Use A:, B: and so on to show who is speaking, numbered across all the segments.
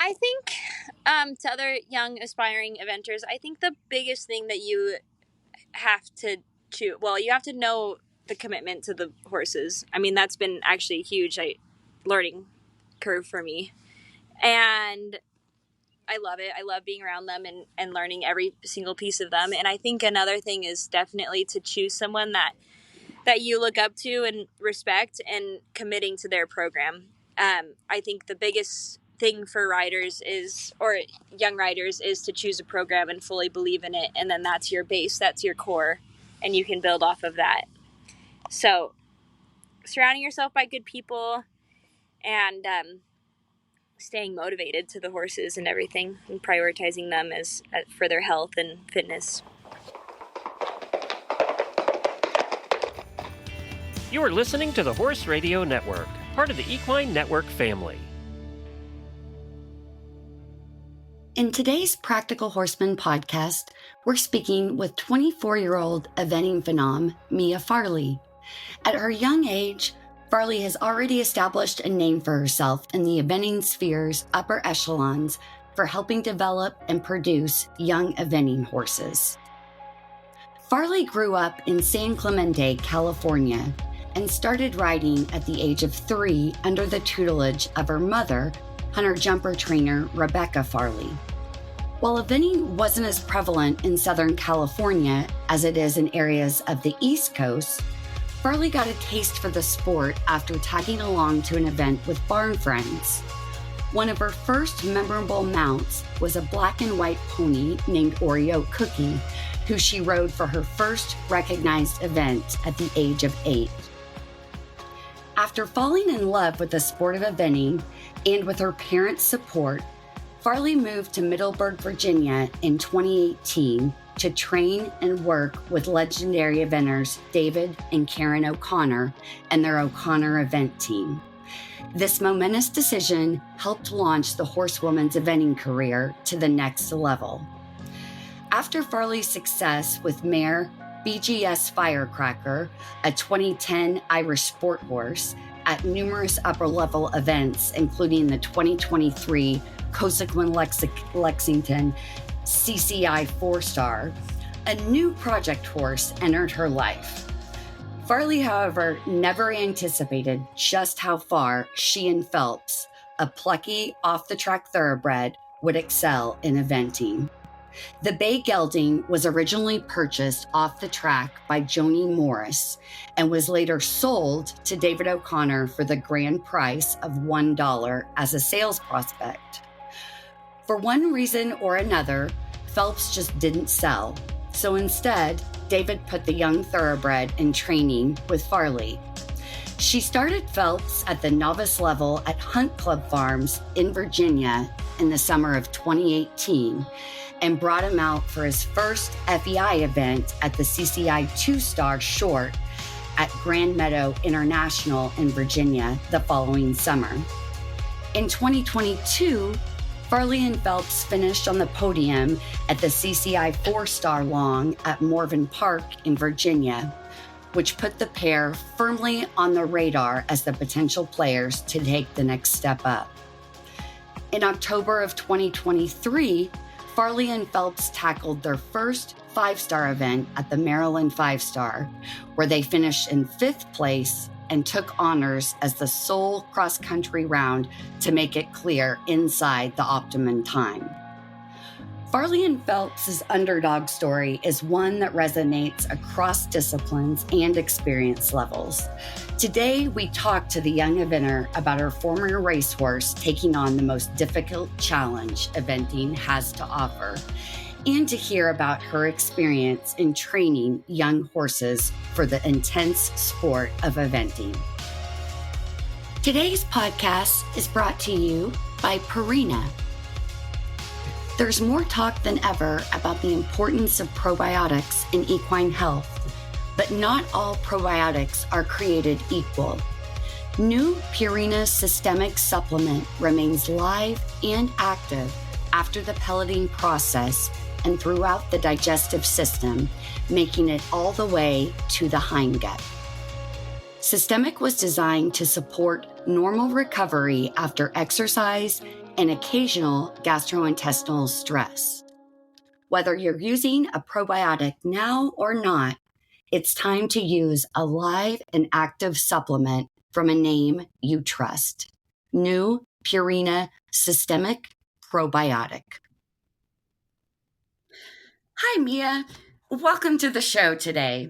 A: I think to other young aspiring eventers, I think the biggest thing that you have to choose, well, you have to know the commitment to the horses. I mean, that's been actually a huge learning curve for me. And I love it. I love being around them and learning every single piece of them. And I think another thing is definitely to choose someone that you look up to and respect and committing to their program. I think the biggest thing for riders or young riders is to choose a program and fully believe in it. And then that's your base, that's your core, and you can build off of that. So surrounding yourself by good people and staying motivated to the horses and everything, and prioritizing them for their health and fitness.
B: You are listening to the Horse Radio Network, part of the Equine Network family.
C: In today's Practical Horseman podcast, we're speaking with 24-year-old eventing phenom Mia Farley. At her young age, Farley has already established a name for herself in the eventing sphere's upper echelons for helping develop and produce young eventing horses. Farley grew up in San Clemente, California, and started riding at the age of 3 under the tutelage of her mother, hunter jumper trainer Rebecca Farley. While eventing wasn't as prevalent in Southern California as it is in areas of the East Coast, Farley got a taste for the sport after tagging along to an event with barn friends. One of her first memorable mounts was a black and white pony named Oreo Cookie, who she rode for her first recognized event at the age of 8. After falling in love with the sport of eventing and with her parents' support, Farley moved to Middleburg, Virginia in 2018 to train and work with legendary eventers David and Karen O'Connor and their O'Connor event team. This momentous decision helped launch the horsewoman's eventing career to the next level. After Farley's success with mare BGS Firecracker, a 2010 Irish sport horse, at numerous upper-level events, including the 2023 Cosequin Lexington CCI 4-star, a new project horse entered her life. Farley, however, never anticipated just how far she and Phelps, a plucky, off-the-track thoroughbred, would excel in eventing. The bay gelding was originally purchased off the track by Joni Morris and was later sold to David O'Connor for the grand price of $1 as a sales prospect. For one reason or another, Phelps just didn't sell, so instead, David put the young thoroughbred in training with Farley. She started Phelps at the novice level at Hunt Club Farms in Virginia in the summer of 2018 and brought him out for his first FEI event at the CCI 2-star short at Grand Meadow International in Virginia the following summer. In 2022, Farley and Phelps finished on the podium at the CCI 4-star long at Morven Park in Virginia, which put the pair firmly on the radar as the potential players to take the next step up. In October of 2023, Farley and Phelps tackled their first 5-star event at the Maryland 5-star, where they finished in 5th place and took honors as the sole cross-country round to make it clear inside the optimum time. Farley and Phelps' underdog story is one that resonates across disciplines and experience levels. Today, we talk to the young eventer about her former racehorse taking on the most difficult challenge eventing has to offer, and to hear about her experience in training young horses for the intense sport of eventing. Today's podcast is brought to you by Purina. There's more talk than ever about the importance of probiotics in equine health, but not all probiotics are created equal. New Purina systemic supplement remains live and active after the pelleting process and throughout the digestive system, making it all the way to the hindgut. Systemic was designed to support normal recovery after exercise and occasional gastrointestinal stress. Whether you're using a probiotic now or not, it's time to use a live and active supplement from a name you trust. New Purina Systemic Probiotic. Hi, Mia. Welcome to the show today.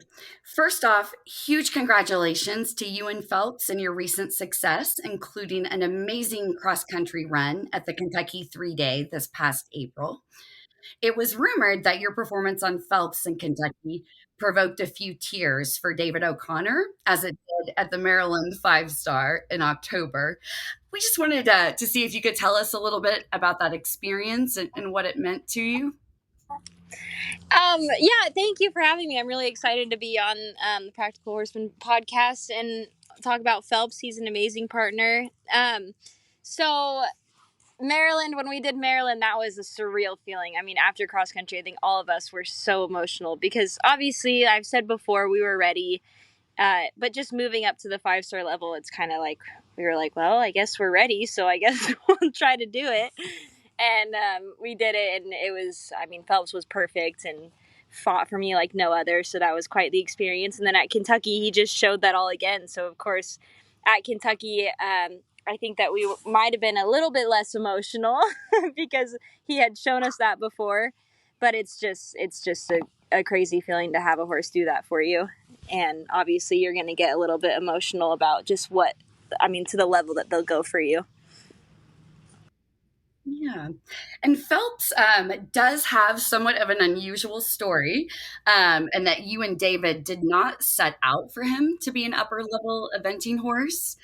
C: First off, huge congratulations to you and Phelps and your recent success, including an amazing cross-country run at the Kentucky 3-Day this past April. It was rumored that your performance on Phelps in Kentucky provoked a few tears for David O'Connor, as it did at the Maryland 5-Star in October. We just wanted to see if you could tell us a little bit about that experience and what it meant to you.
A: Yeah, thank you for having me. I'm really excited to be on the Practical Horseman podcast and talk about Phelps. He's an amazing partner. So Maryland, when we did Maryland, that was a surreal feeling. I mean, after cross country, I think all of us were so emotional because obviously, I've said before, we were ready. But just moving up to the 5-star level, it's kind of like, we were like, well, I guess we're ready. So I guess we'll try to do it. And we did it, and it was, I mean, Phelps was perfect and fought for me like no other, so that was quite the experience. And then at Kentucky, he just showed that all again. So, of course, at Kentucky, I think that we might have been a little bit less emotional because he had shown us that before. But it's just a crazy feeling to have a horse do that for you. And obviously, you're going to get a little bit emotional about just to the level that they'll go for you.
C: Yeah. And Phelps does have somewhat of an unusual story, and that you and David did not set out for him to be an upper level eventing horse.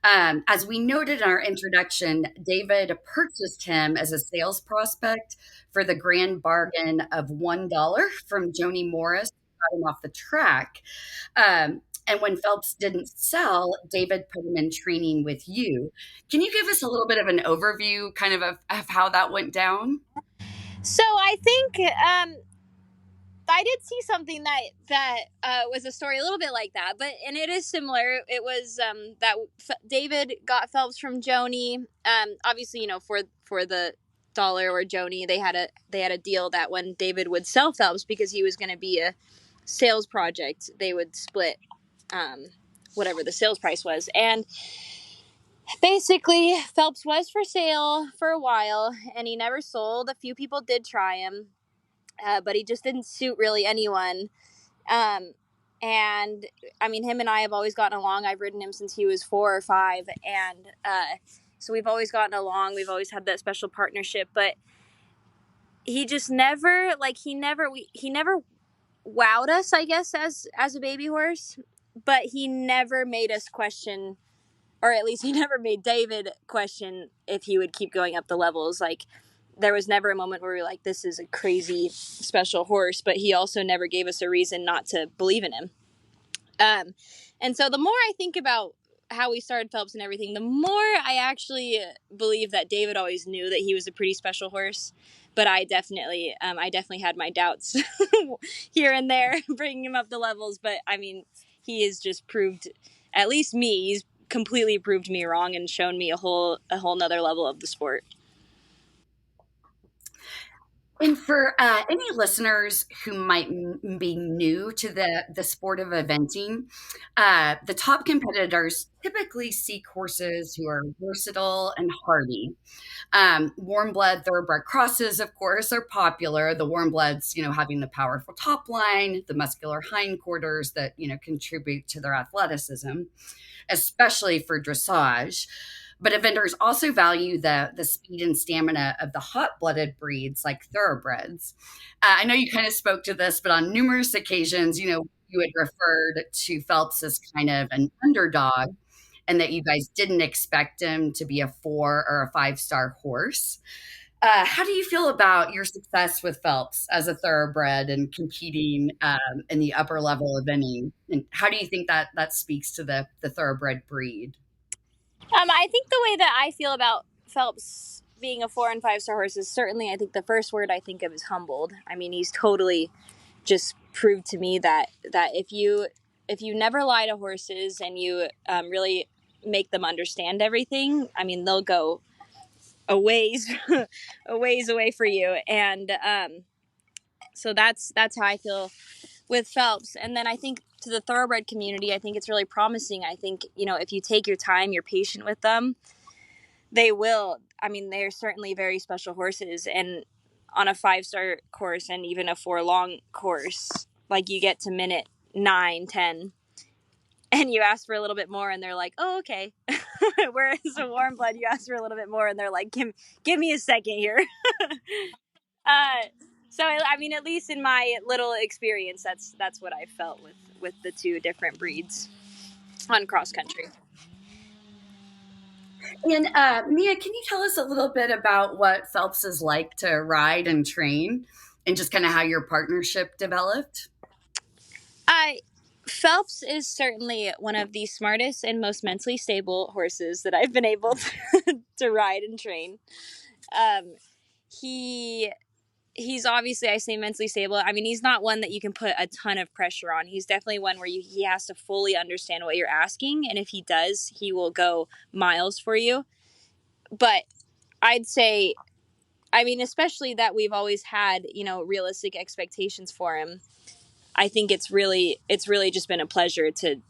C: As we noted in our introduction, David purchased him as a sales prospect for the grand bargain of $1 from Joni Morris, got him off the track. And when Phelps didn't sell, David put him in training with you. Can you give us a little bit of an overview kind of how that went down?
A: So I think I did see something that was a story a little bit like that, and it is similar. It was that David got Phelps from Joni. Obviously, for the dollar or Joni, they had a deal that when David would sell Phelps, because he was going to be a sales project, they would split whatever the sales price was. And basically, Phelps was for sale for a while, and he never sold. A few people did try him, but he just didn't suit really anyone. And I mean, him and I have always gotten along. I've ridden him since he was 4 or 5, and so we've always gotten along. We've always had that special partnership, but he just never wowed us, I guess, as a baby horse. But he never made us question, or at least he never made David question if he would keep going up the levels. Like, there was never a moment where we were like, this is a crazy special horse, but he also never gave us a reason not to believe in him. And so the more I think about how we started Phelps and everything, the more I actually believe that David always knew that he was a pretty special horse. But I definitely had my doubts here and there, bringing him up the levels. But I mean, he has just proved, at least me, he's completely proved me wrong and shown me a whole nother level of the sport.
C: And for any listeners who might be new to the sport of eventing, the top competitors typically seek horses who are versatile and hardy. Warm blood thoroughbred crosses, of course, are popular. The warm bloods, having the powerful top line, the muscular hindquarters that, contribute to their athleticism, especially for dressage. But eventers also value the speed and stamina of the hot-blooded breeds like thoroughbreds. I know you kind of spoke to this, but on numerous occasions, you had referred to Phelps as kind of an underdog, and that you guys didn't expect him to be a 4 or a 5-star horse. How do you feel about your success with Phelps as a thoroughbred and competing in the upper level eventing? And how do you think that speaks to the thoroughbred breed?
A: I think the way that I feel about Phelps being a 4 and 5-star horse is certainly, I think the first word I think of is humbled. I mean, he's totally just proved to me that if you never lie to horses and you really make them understand everything, I mean, they'll go a ways a ways away for you. And so that's how I feel with Phelps. And then I think to the thoroughbred community, I think it's really promising. I think, if you take your time, you're patient with them, they will. I mean, they're certainly very special horses. And on a 5-star course and even a 4-long course, like you get to minute 9, 10, and you ask for a little bit more and they're like, oh, okay. Whereas a warm blood, you ask for a little bit more and they're like, give me a second here. So I mean, at least in my little experience, that's what I felt with the two different breeds on cross country.
C: And Mia, can you tell us a little bit about what Phelps is like to ride and train, and just kind of how your partnership developed?
A: Phelps is certainly one of the smartest and most mentally stable horses that I've been able to ride and train. He's obviously, I say mentally stable. I mean, he's not one that you can put a ton of pressure on. He's definitely one where he has to fully understand what you're asking. And if he does, he will go miles for you. But I'd say, I mean, especially that we've always had, realistic expectations for him. I think it's really just been a pleasure to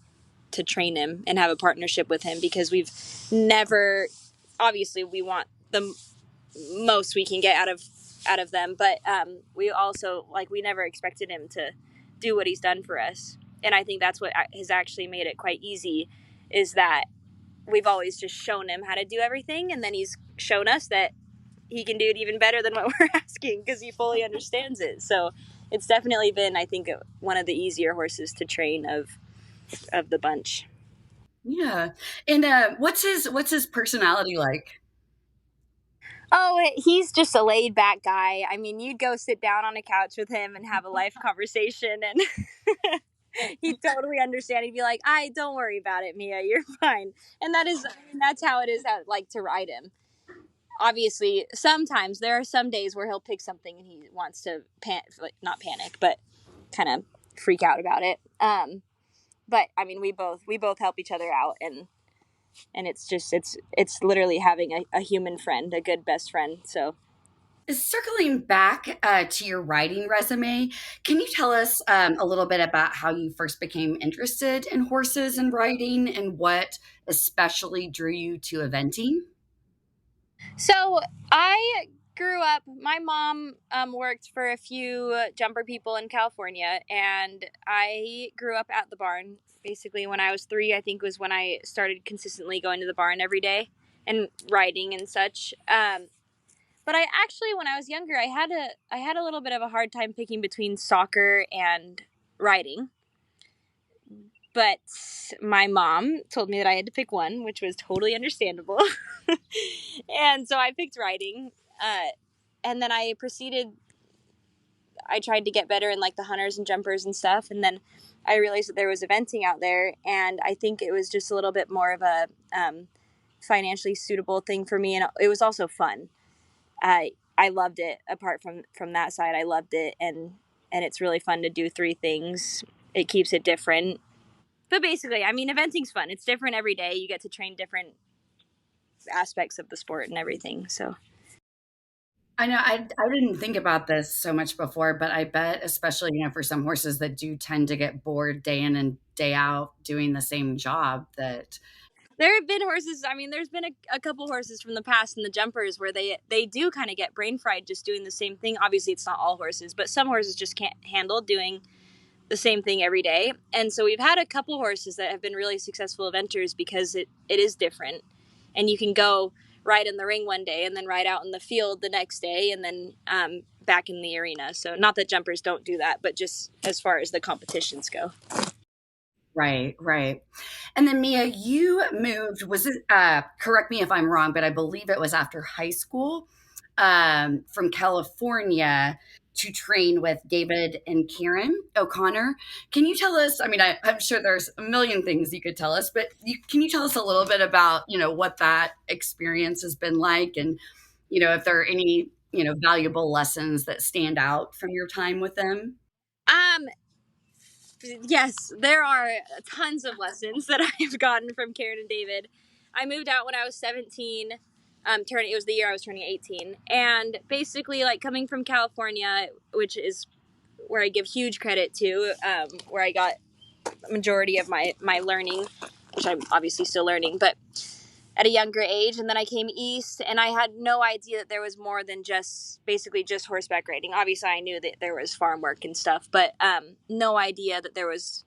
A: train him and have a partnership with him, because we've never, obviously we want the most we can get out of them, but we also, like, we never expected him to do what he's done for us. And I think that's what has actually made it quite easy, is that we've always just shown him how to do everything, and then he's shown us that he can do it even better than what we're asking, because he fully understands it. So it's definitely been, I think, one of the easier horses to train of the bunch.
C: Yeah. And what's his personality like?
A: Oh, he's just a laid back guy. I mean, you'd go sit down on a couch with him and have a life conversation, and he'd totally understand. He'd be like, don't worry about it, Mia, you're fine. And that's how it is, like, to ride him. Obviously, sometimes there are some days where he'll pick something and he wants to not panic, but kind of freak out about it. But I mean, we both help each other out, and it's literally having a human friend, a good best friend. So,
C: Circling back to your riding resume, can you tell us a little bit about how you first became interested in horses and riding, and what especially drew you to eventing?
A: So I grew up, my mom worked for a few jumper people in California, and I grew up at the barn. Basically, when I was 3, I think, was when I started consistently going to the barn every day and riding and such. But I actually, when I was younger, I had a little bit of a hard time picking between soccer and riding. But my mom told me that I had to pick one, which was totally understandable. And so I picked riding. And then I tried to get better in, like, the hunters and jumpers and stuff. And then I realized that there was eventing out there. And I think it was just a little bit more of a financially suitable thing for me. And it was also fun. I loved it. Apart from that side, I loved it. And it's really fun to do 3 things. It keeps it different. But basically, I mean, eventing's fun. It's different every day. You get to train different aspects of the sport and everything. So
C: I know I didn't think about this so much before, but I bet, especially, for some horses that do tend to get bored day in and day out doing the same job, that
A: there have been horses. I mean, there's been a couple horses from the past in the jumpers where they do kind of get brain fried just doing the same thing. Obviously, it's not all horses, but some horses just can't handle doing the same thing every day. And so we've had a couple horses that have been really successful eventers because it is different. And you can go ride in the ring one day and then ride out in the field the next day, and then back in the arena. So not that jumpers don't do that, but just as far as the competitions go.
C: Right, right. And then Mia, you moved, was it, correct me if I'm wrong, but I believe it was after high school, from California to train with David and Karen O'Connor. Can you tell us, I mean, I'm sure there's a million things you could tell us, but can you tell us a little bit about, what that experience has been like, and, if there are any, valuable lessons that stand out from your time with them?
A: Yes, there are tons of lessons that I've gotten from Karen and David. I moved out when I was 17. It was the year I was turning 18. And basically, like, coming from California, which is where I give huge credit to, where I got a majority of my learning, which I'm obviously still learning, but at a younger age. And then I came east, and I had no idea that there was more than just horseback riding. Obviously, I knew that there was farm work and stuff, but no idea that there was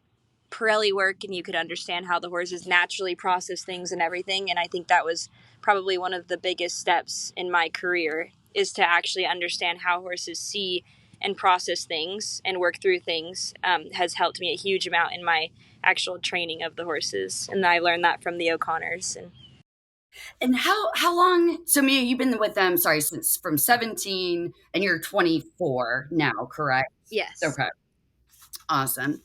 A: Pirelli work, and you could understand how the horses naturally process things and everything. And I think that was probably one of the biggest steps in my career, is to actually understand how horses see and process things and work through things. Has helped me a huge amount in my actual training of the horses. And I learned that from the O'Connors.
C: And how long? So Mia, you've been with them, since from 17, and you're 24 now, correct?
A: Yes.
C: Okay. Awesome.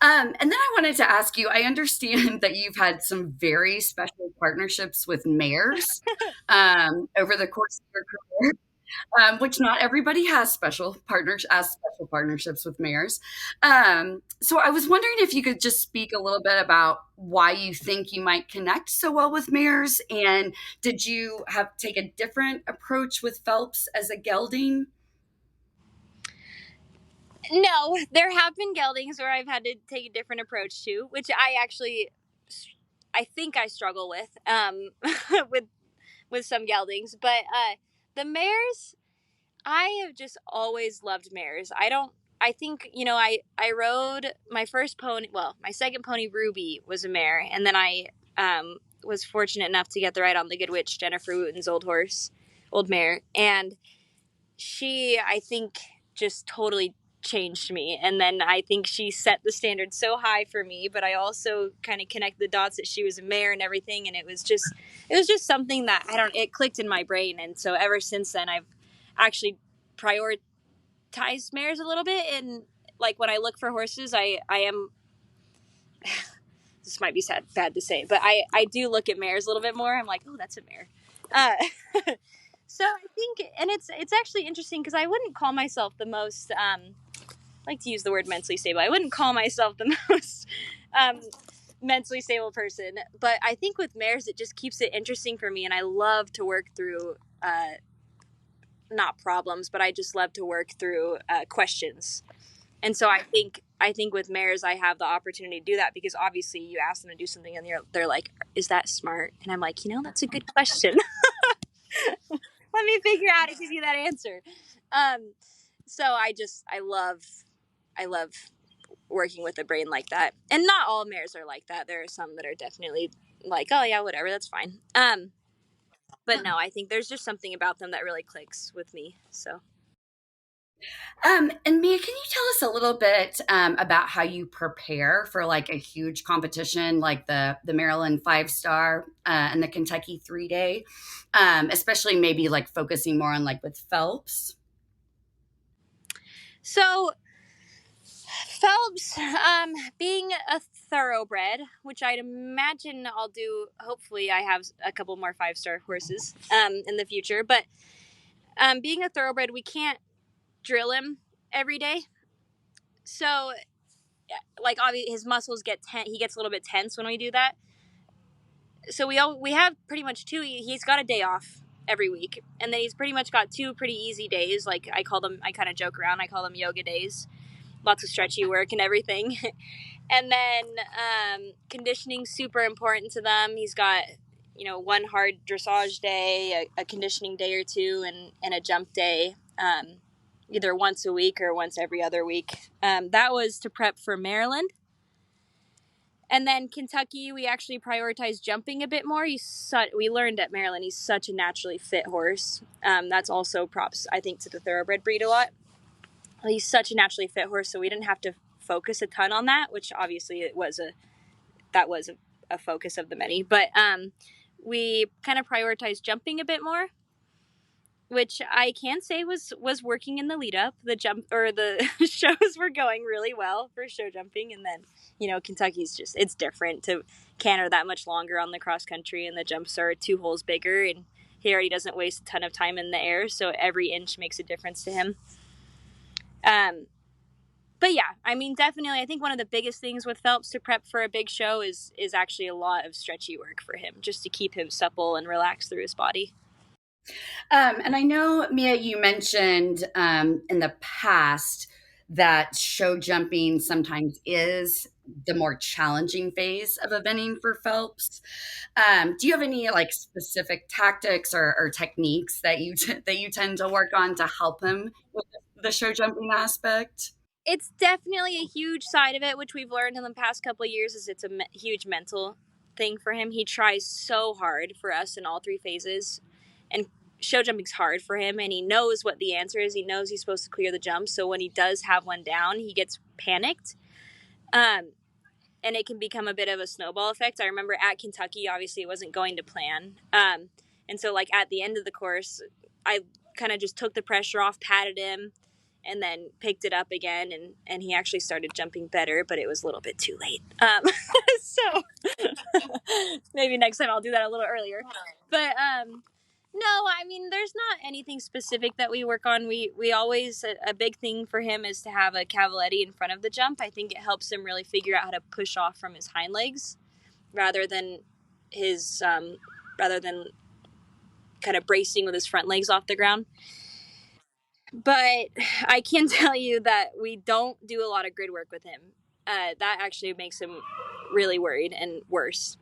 C: And then I wanted to ask you, I understand that you've had some very special partnerships with mares over the course of your career, which not everybody has special partnerships with mares. So I was wondering if you could just speak a little bit about why you think you might connect so well with mares, and did you take a different approach with Phelps as a gelding?
A: No, there have been geldings where I've had to take a different approach to, which I think I struggle with, with some geldings. But the mares, I have just always loved mares. I think, I rode my first pony, my second pony, Ruby, was a mare. And then I was fortunate enough to get the ride on the Good Witch, Jennifer Wooten's old mare. And she, I think, just totally changed me. And then I think she set the standard so high for me, but I also kind of connect the dots that she was a mare and everything. And it was just something that it clicked in my brain. And so ever since then, I've actually prioritized mares a little bit. And like, when I look for horses, I am, this might be bad to say, but I do look at mares a little bit more. I'm like, oh, that's a mare. So I think, and it's actually interesting, because I wouldn't call myself the most, I like to use the word mentally stable. I wouldn't call myself the most mentally stable person, but I think with mares, it just keeps it interesting for me. And I love to work through, not problems, but I just love to work through questions. And so I think with mares, I have the opportunity to do that, because obviously you ask them to do something and they're like, is that smart? And I'm like, that's a good question. Let me figure out how to give you that answer. So I love working with a brain like that. And not all mares are like that. There are some that are definitely like, oh yeah, whatever, that's fine. But no, I think there's just something about them that really clicks with me. So.
C: And Mia, can you tell us a little bit about how you prepare for like a huge competition like the Maryland 5-star and the Kentucky 3-day, especially maybe like focusing more on like with Phelps?
A: So Phelps, being a thoroughbred, which I'd imagine I'll do, hopefully I have a couple more 5-star horses in the future, but being a thoroughbred, we can't drill him every day. So like, obviously his muscles he gets a little bit tense when we do that. So we have pretty much he's got a day off every week, and then he's pretty much got 2 pretty easy days. Like I kind of joke around, I call them yoga days, lots of stretchy work and everything. And then conditioning, super important to them. He's got, one hard dressage day, a conditioning day or 2, and a jump day, either once a week or once every other week. That was to prep for Maryland. And then Kentucky, we actually prioritized jumping a bit more. We learned at Maryland, he's such a naturally fit horse. That's also props, I think, to the thoroughbred breed a lot. He's such a naturally fit horse, so we didn't have to focus a ton on that, which obviously that was a focus of the many. But we kind of prioritized jumping a bit more, which I can say was working in the lead up. The shows were going really well for show jumping. And then, Kentucky's it's different to canter that much longer on the cross country, and the jumps are 2 holes bigger, and he already doesn't waste a ton of time in the air. So every inch makes a difference to him. But yeah, I mean, definitely, I think one of the biggest things with Phelps to prep for a big show is actually a lot of stretchy work for him, just to keep him supple and relaxed through his body.
C: And I know, Mia, you mentioned in the past that show jumping sometimes is the more challenging phase of eventing for Phelps. Do you have any like specific tactics or techniques that that you tend to work on to help him with the show jumping aspect?
A: It's definitely a huge side of it, which we've learned in the past couple of years, is it's a huge mental thing for him. He tries so hard for us in all three phases, and show jumping's hard for him, and he knows what the answer is. He knows he's supposed to clear the jump, so when he does have one down, he gets panicked. And it can become a bit of a snowball effect. I remember at Kentucky, obviously it wasn't going to plan. And so like at the end of the course, I kind of just took the pressure off, patted him, and then picked it up again. And he actually started jumping better, but it was a little bit too late. So maybe next time I'll do that a little earlier. But no, I mean, there's not anything specific that we work on. We always, a big thing for him is to have a cavaletti in front of the jump. I think it helps him really figure out how to push off from his hind legs rather than his, rather than kind of bracing with his front legs off the ground. But I can tell you that we don't do a lot of grid work with him. That actually makes him really worried and worse.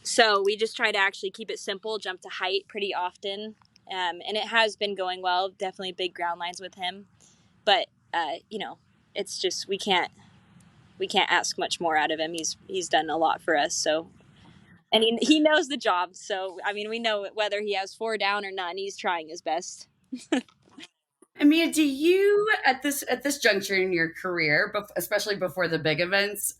A: So we just try to actually keep it simple, jump to height pretty often. And it has been going well, definitely big ground lines with him. But, it's just, we can't ask much more out of him. He's done a lot for us. So, and he knows the job. So, I mean, we know whether he has 4 down or none, he's trying his best.
C: And Mia, do you at this juncture in your career, especially before the big events,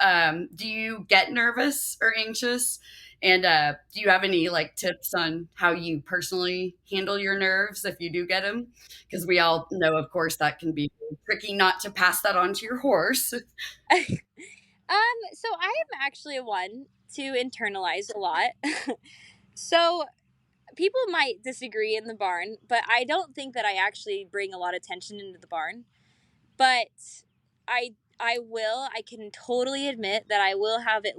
C: do you get nervous or anxious? And do you have any like tips on how you personally handle your nerves if you do get them? Because we all know, of course, that can be tricky not to pass that on to your horse.
A: So I am actually one to internalize a lot. So people might disagree in the barn, but I don't think that I actually bring a lot of tension into the barn. But I can totally admit that I will have it.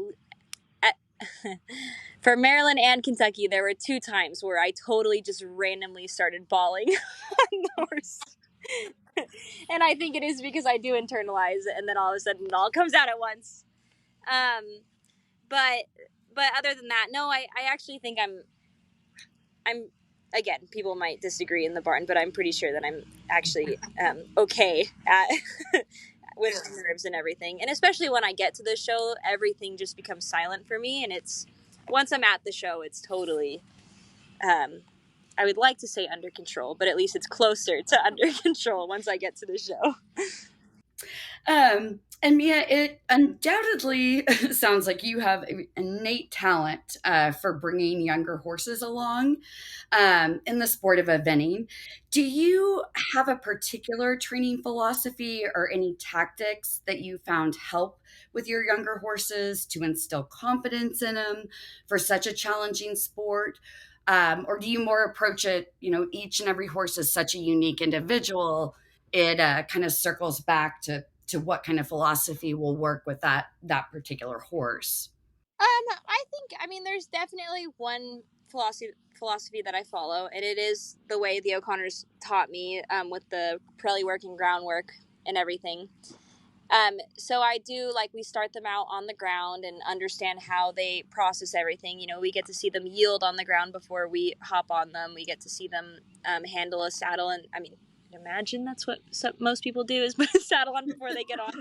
A: For Maryland and Kentucky, there were 2 times where I totally just randomly started bawling on the horse. And I think it is because I do internalize it, and then all of a sudden it all comes out at once. But other than that, no, I actually think I'm again, people might disagree in the barn, but I'm pretty sure that I'm actually okay at with nerves and everything. And especially when I get to the show, everything just becomes silent for me. And it's, once I'm at the show, it's totally, I would like to say under control, but at least it's closer to under control once I get to the show.
C: And Mia, it undoubtedly sounds like you have innate talent for bringing younger horses along in the sport of eventing. Do you have a particular training philosophy or any tactics that you found help with your younger horses to instill confidence in them for such a challenging sport? Or do you more approach it, each and every horse is such a unique individual, it kind of circles back to what kind of philosophy will work with that particular horse?
A: I mean, there's definitely one philosophy that I follow, and it is the way the O'Connors taught me with the preli work and groundwork and everything. So I do, like, we start them out on the ground and understand how they process everything. We get to see them yield on the ground before we hop on them. We get to see them handle a saddle, and I mean, imagine that's what most people do, is put a saddle on before they get on.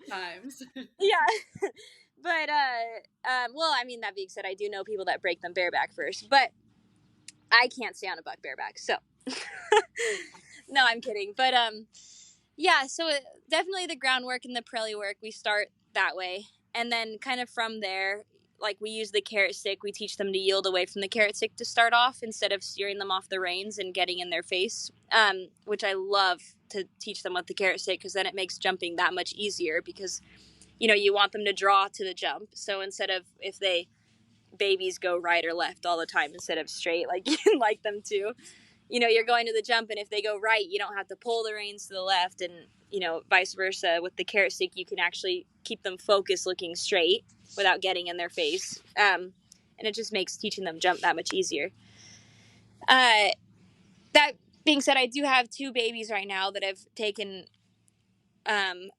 C: Times.
A: Yeah. But, well, I mean, that being said, I do know people that break them bareback first, but I can't stay on a buck bareback, so. No, I'm kidding. But, yeah, so definitely the groundwork and the preli work, we start that way. And then kind of from there, like, we use the carrot stick. We teach them to yield away from the carrot stick to start off instead of steering them off the reins and getting in their face, which I love to teach them with the carrot stick, because then it makes jumping that much easier, because, you want them to draw to the jump. So instead of, if babies go right or left all the time instead of straight, like you like them to, you're going to the jump, and if they go right, you don't have to pull the reins to the left, and, vice versa. With the carrot stick, you can actually keep them focused looking straight without getting in their face. And it just makes teaching them jump that much easier. That being said, I do have 2 babies right now that I've taken. Um,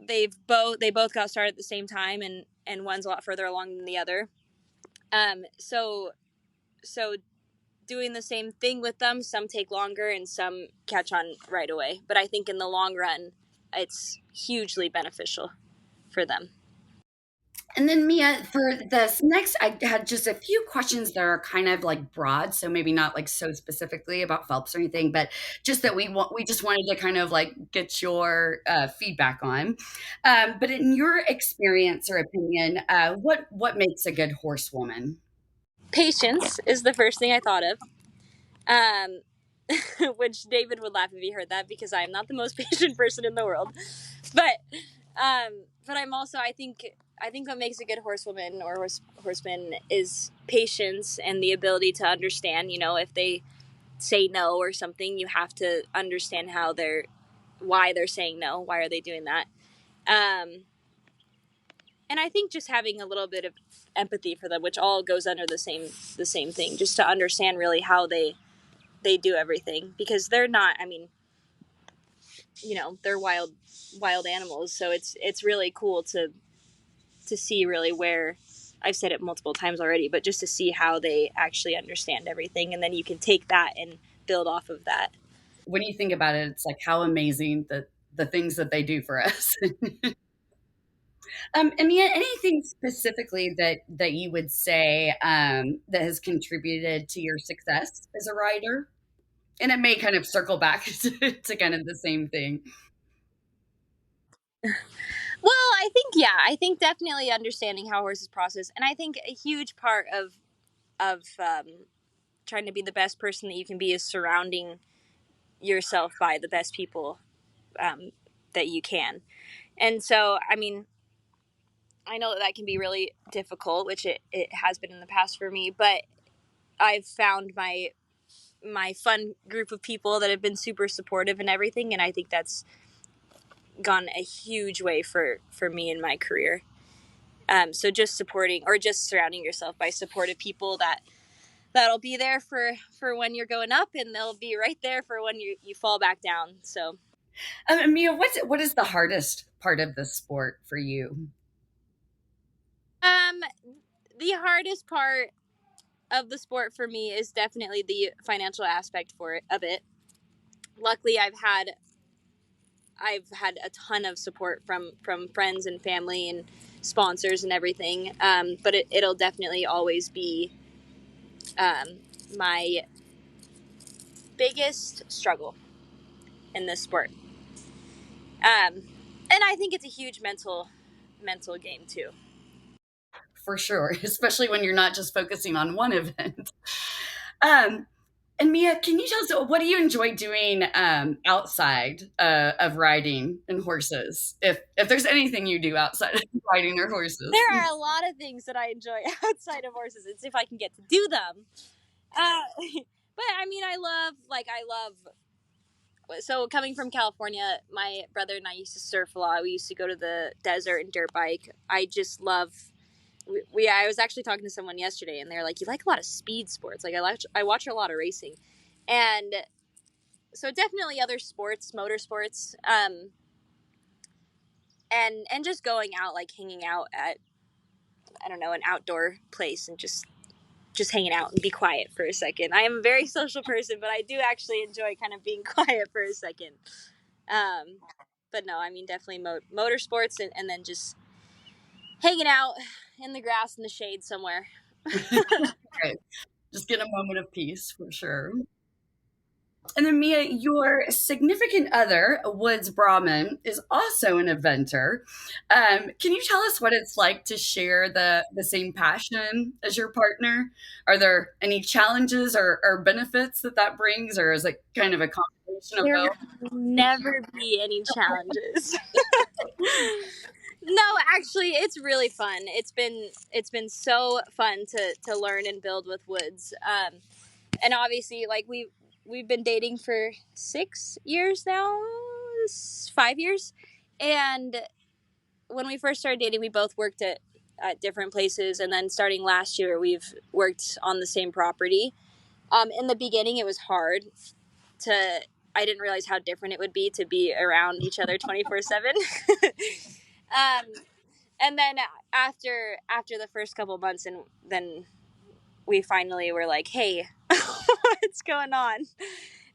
A: they both got started at the same time, and one's a lot further along than the other. So doing the same thing with them, some take longer and some catch on right away. But I think in the long run, it's hugely beneficial for them.
C: And then Mia, for this next, I had just a few questions that are kind of like broad, so maybe not like so specifically about Phelps or anything, but just that we just wanted to kind of like get your feedback on. But in your experience or opinion, what makes a good horsewoman?
A: Patience is the first thing I thought of. Um, which David would laugh if he heard that, because I am not the most patient person in the world. But I'm also, I think what makes a good horsewoman or horseman is patience and the ability to understand. You know, if they say no or something, you have to understand why they're saying no. Why are they doing that? And I think just having a little bit of empathy for them, which all goes under the same thing, just to understand really how they do everything, because they're not, I mean, you know, they're wild animals. So it's really cool to see really where, I've said it multiple times already, but just to see how they actually understand everything. And then you can take that and build off of that.
C: When you think about it, it's like how amazing the things that they do for us. And Mia, anything specifically that you would say that has contributed to your success as a writer? And it may kind of circle back to kind of the same thing.
A: Well, I think definitely understanding how horses process. And I think a huge part of trying to be the best person that you can be is surrounding yourself by the best people that you can. And so, I mean, I know that can be really difficult, which it has been in the past for me, but I've found my fun group of people that have been super supportive and everything, and I think that's gone a huge way for me in my career. So just supporting, or just surrounding yourself by supportive people that'll be there for when you're going up, and they'll be right there for when you fall back down. So
C: Mia, what is the hardest part of the sport for you?
A: um the hardest part of the sport for me is definitely the financial aspect of it. Luckily, I've had a ton of support from friends and family and sponsors and everything. But it'll definitely always be my biggest struggle in this sport. And I think it's a huge mental game too.
C: For sure, especially when you're not just focusing on one event. Um, and Mia, can you tell us what do you enjoy doing outside of riding and horses? If there's anything you do outside of riding or horses.
A: There are a lot of things that I enjoy outside of horses. It's if I can get to do them. But I mean, I love. So coming from California, my brother and I used to surf a lot. We used to go to the desert and dirt bike. I just love. I was actually talking to someone yesterday, and they're like, "You like a lot of speed sports." Like I watch a lot of racing, and so definitely other sports, motorsports, and just going out, like hanging out at, I don't know, an outdoor place and just hanging out and be quiet for a second. I am a very social person, but I do actually enjoy kind of being quiet for a second. Um, but no, I mean, definitely motorsports, and then just hanging out in the grass in the shade somewhere.
C: Right. Just get a moment of peace for sure. And then Mia, your significant other, Woods Brahman, is also an eventer. Can you tell us what it's like to share the same passion as your partner? Are there any challenges or benefits that brings, or is it kind of a combination of
A: There
C: both?
A: will never be any challenges. No, actually, it's really fun. It's been so fun to learn and build with Woods. And obviously, like we've been dating for 6 years now, 5 years, and when we first started dating, we both worked at different places, and then starting last year, we've worked on the same property. In the beginning, it was hard I didn't realize how different it would be to be around each other 24/7. And then after the first couple months, and then we finally were like, hey, what's going on?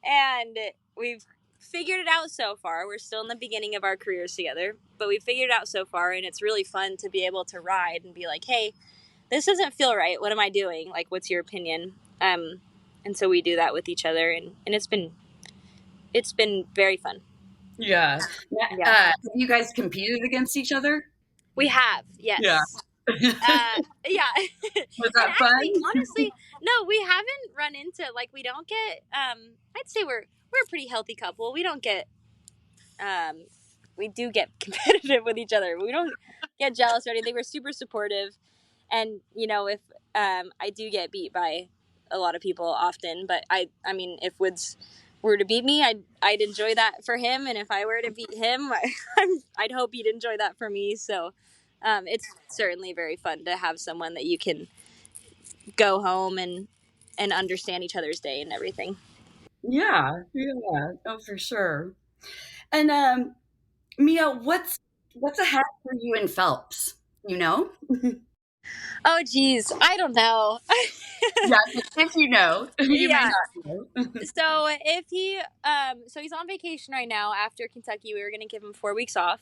A: And we've figured it out so far. We're still in the beginning of our careers together, but we've figured it out so far, and it's really fun to be able to ride and be like, hey, this doesn't feel right. What am I doing? Like, what's your opinion? And so we do that with each other, and it's been very fun.
C: Yeah. Have you guys competed against each other?
A: We have, yes.
C: Yeah.
A: Yeah.
C: Was that fun?
A: Honestly, no, we haven't run into, like, we don't get, I'd say we're a pretty healthy couple. We don't get, we do get competitive with each other. We don't get jealous or anything. We're super supportive. And, you know, if, I do get beat by a lot of people often, but I mean, if Woods were to beat me, I'd enjoy that for him. And if I were to beat him, I'd hope he'd enjoy that for me. So, it's certainly very fun to have someone that you can go home and understand each other's day and everything.
C: Yeah. Oh, for sure. And Mia, what's ahead for you in Phelps? You know?
A: Oh, geez, I don't know.
C: Yeah, if you know, you may not know.
A: So if he, so he's on vacation right now. After Kentucky, we were gonna give him 4 weeks off.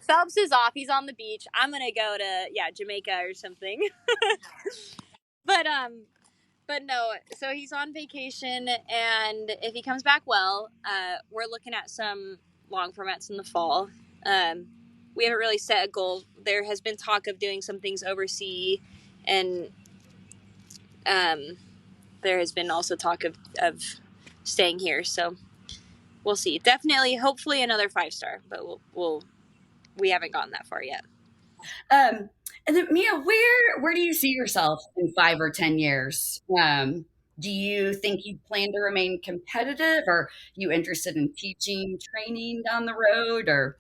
A: Phelps is off. He's on the beach. I'm gonna go to Jamaica or something. But no. So he's on vacation, and if he comes back well, we're looking at some long formats in the fall. We haven't really set a goal. There has been talk of doing some things overseas, and there has been also talk of staying here. So we'll see. Definitely, hopefully another 5-star, but we haven't gotten that far yet.
C: And then Mia, where do you see yourself in 5 or 10 years? Do you think you plan to remain competitive, or are you interested in teaching, training down the road, or?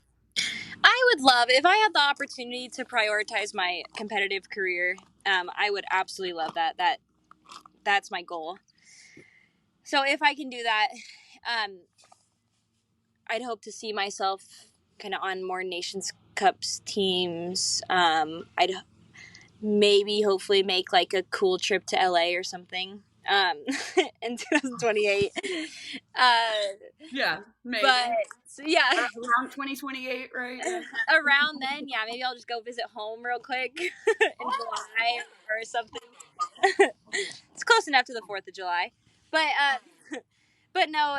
A: I would love, if I had the opportunity to prioritize my competitive career, I would absolutely love that. That's my goal. So if I can do that, I'd hope to see myself kind of on more Nations Cups teams. I'd maybe hopefully make like a cool trip to LA or something in 2028.
C: Yeah, maybe.
A: But yeah,
C: around 2028, right?
A: Around then, yeah, maybe I'll just go visit home real quick in July or something. It's close enough to the 4th of July, but no,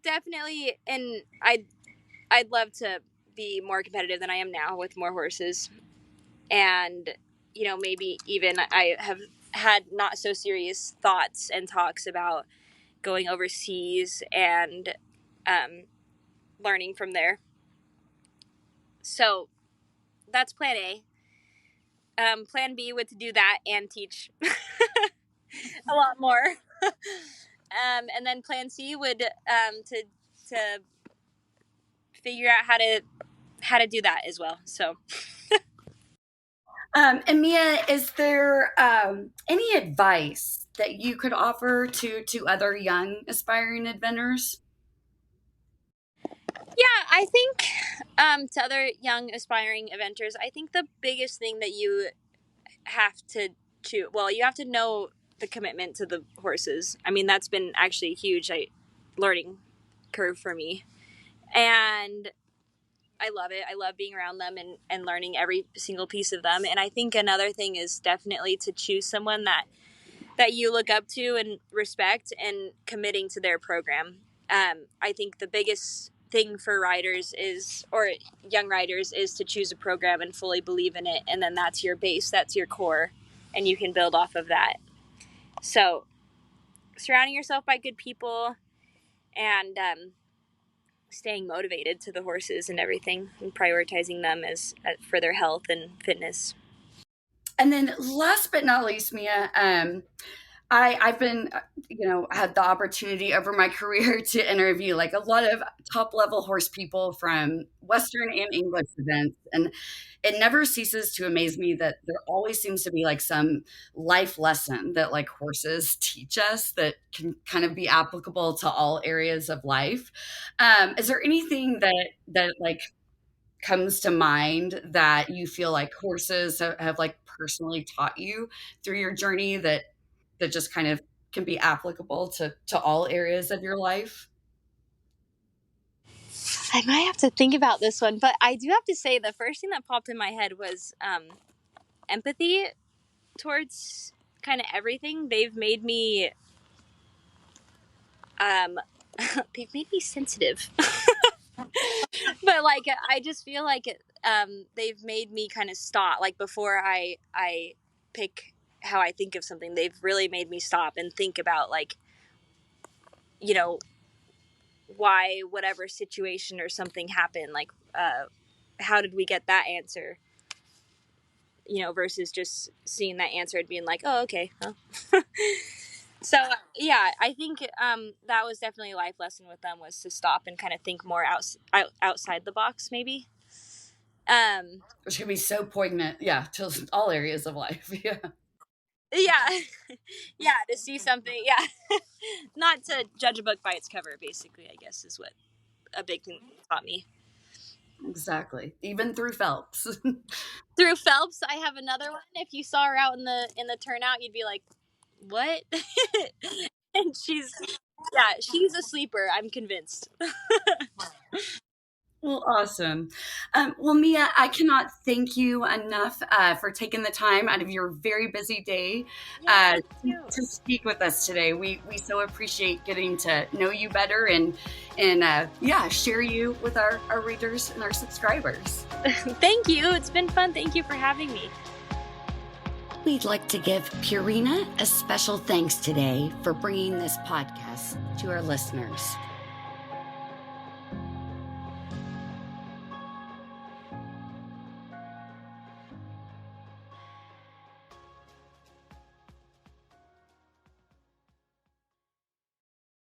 A: definitely, and I'd love to be more competitive than I am now with more horses, and you know, maybe even I have had not so serious thoughts and talks about going overseas and learning from there. So that's plan A. Plan B would to do that and teach a lot more. And then plan C would to figure out how to do that as well. So.
C: And Mia, is there any advice that you could offer to other young aspiring eventers?
A: Yeah, I think to other young aspiring eventers, I think the biggest thing that you have to you have to know the commitment to the horses. I mean, that's been actually a huge learning curve for me. And I love it. I love being around them and learning every single piece of them. And I think another thing is definitely to choose someone that you look up to and respect and committing to their program. I think the biggest thing for riders or young riders is to choose a program and fully believe in it. And then that's your base, that's your core, and you can build off of that. So surrounding yourself by good people and staying motivated to the horses and everything, and prioritizing them as for their health and fitness.
C: And then last but not least, Mia, I've been, had the opportunity over my career to interview like a lot of top level horse people from Western and English events. And it never ceases to amaze me that there always seems to be like some life lesson that like horses teach us that can kind of be applicable to all areas of life. Is there anything that like comes to mind that you feel like horses have like personally taught you through your journey that just kind of can be applicable to all areas of your life?
A: I might have to think about this one, but I do have to say the first thing that popped in my head was empathy towards kind of everything. They've made me they've made me sensitive. But like I just feel like they've made me kind of stop. Like before I pick how I think of something, they've really made me stop and think about like, you know, why whatever situation or something happened, like how did we get that answer, versus just seeing that answer and being like, oh, okay, well. So yeah, I think that was definitely a life lesson with them, was to stop and kind of think more outside the box, maybe.
C: Which can be so poignant, yeah, to all areas of life. Yeah.
A: Yeah. Yeah, to see something, yeah. Not to judge a book by its cover, basically, I guess, is what a big thing taught me.
C: Exactly. Even through Phelps.
A: Through Phelps, I have another one. If you saw her out in the turnout, you'd be like, what? And she's a sleeper, I'm convinced.
C: Well, awesome. Well, Mia, I cannot thank you enough for taking the time out of your very busy day to speak with us today. We so appreciate getting to know you better and share you with our readers and our subscribers.
A: Thank you. It's been fun. Thank you for having me.
C: We'd like to give Purina a special thanks today for bringing this podcast to our listeners.